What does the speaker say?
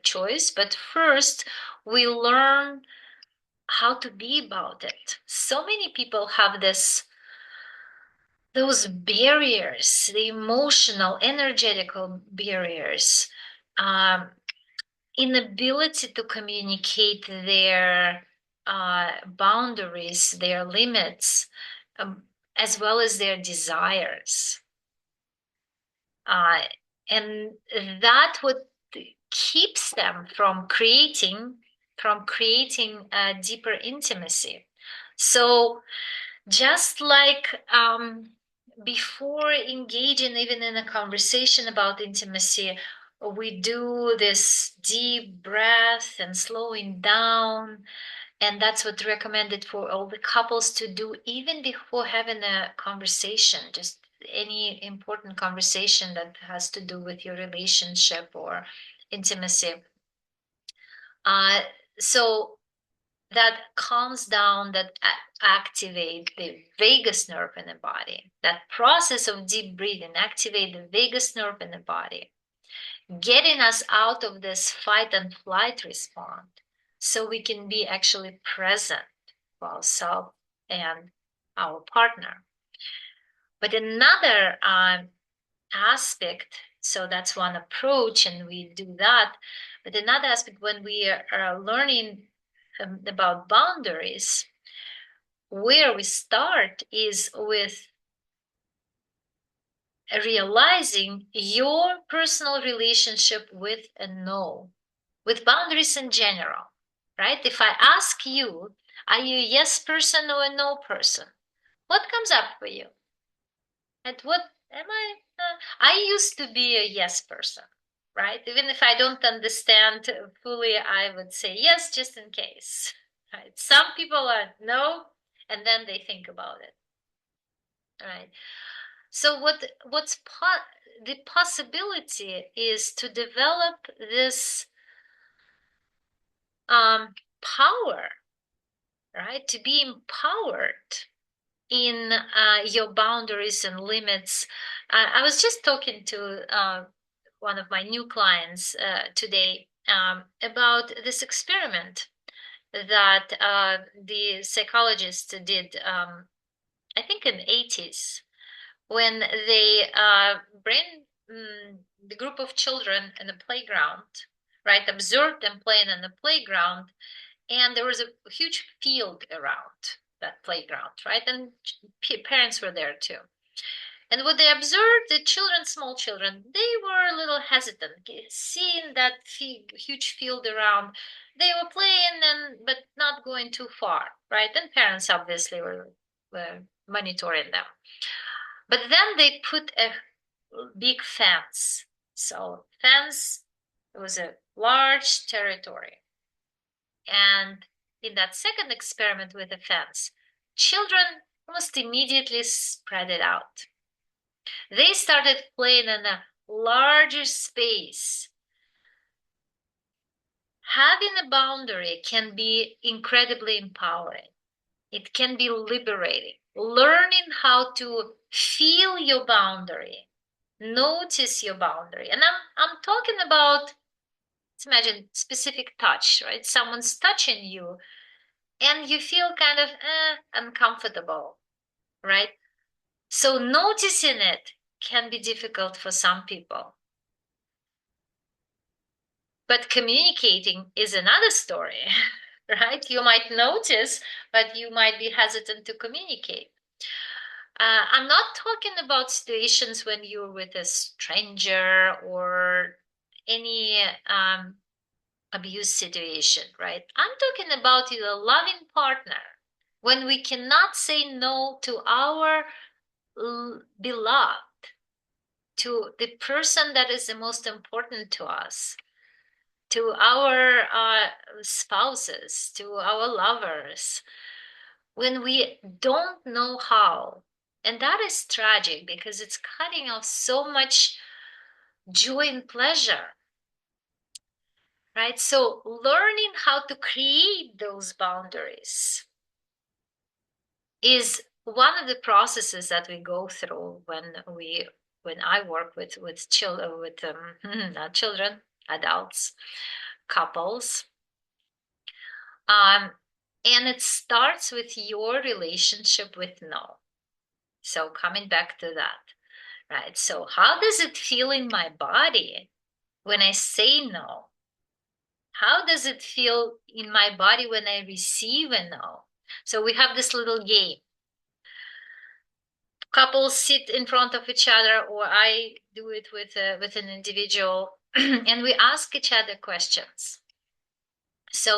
choice, but first we learn how to be about it. So many people have those barriers, the emotional, energetical barriers, um, inability to communicate their boundaries, their limits, um, as well as their desires. Uh, and that what keeps them from creating a deeper intimacy. So just like before engaging even in a conversation about intimacy, we do this deep breath and slowing down, and that's what recommended for all the couples to do even before having a conversation, just any important conversation that has to do with your relationship or intimacy. Uh, so that calms down, that activate the vagus nerve in the body. That process of deep breathing activate the vagus nerve in the body, getting us out of this fight and flight response so we can be actually present for ourselves and our partner. But another aspect, so that's one approach and we do that, but another aspect when we are learning about boundaries, where we start is with realizing your personal relationship with a no, with boundaries in general, right? If I ask you, are you a yes person or a no person? What comes up for you? And what am I? I used to be a yes person, right? Even if I don't understand fully, I would say yes just in case. Right? Some people are no, and then they think about it. Right. So the possibility is to develop this power, right? To be empowered in your boundaries and limits. I was just talking to one of my new clients today about this experiment that the psychologists did, I think in the 80s, when they bring the group of children in the playground, right, observed them playing in the playground, and there was a huge field around that playground, right, and parents were there too. And what they observed, the children, small children, they were a little hesitant, seeing that huge field around. They were playing, but not going too far, right? And parents obviously were monitoring them. But then they put a big fence. So fence, it was a large territory. And in that second experiment with the fence, children almost immediately spread it out. They started playing in a larger space. Having a boundary can be incredibly empowering. It can be liberating. Learning how to feel your boundary, notice your boundary. And I'm talking about, let's imagine specific touch, right? Someone's touching you and you feel kind of uncomfortable, right? So noticing it can be difficult for some people. But communicating is another story, right? You might notice, but you might be hesitant to communicate. I'm not talking about situations when you're with a stranger or any abuse situation, right? I'm talking about your loving partner, when we cannot say no to our beloved, to the person that is the most important to us, to our spouses, to our lovers, when we don't know how. And that is tragic because it's cutting off so much joy and pleasure, right? So learning how to create those boundaries is one of the processes that we go through when I work with children, with not children, adults, couples. And it starts with your relationship with no. So coming back to that, right? So how does it feel in my body when I say no? How does it feel in my body when I receive a no? So we have this little game. Couples sit in front of each other, or I do it with an individual, and we ask each other questions. So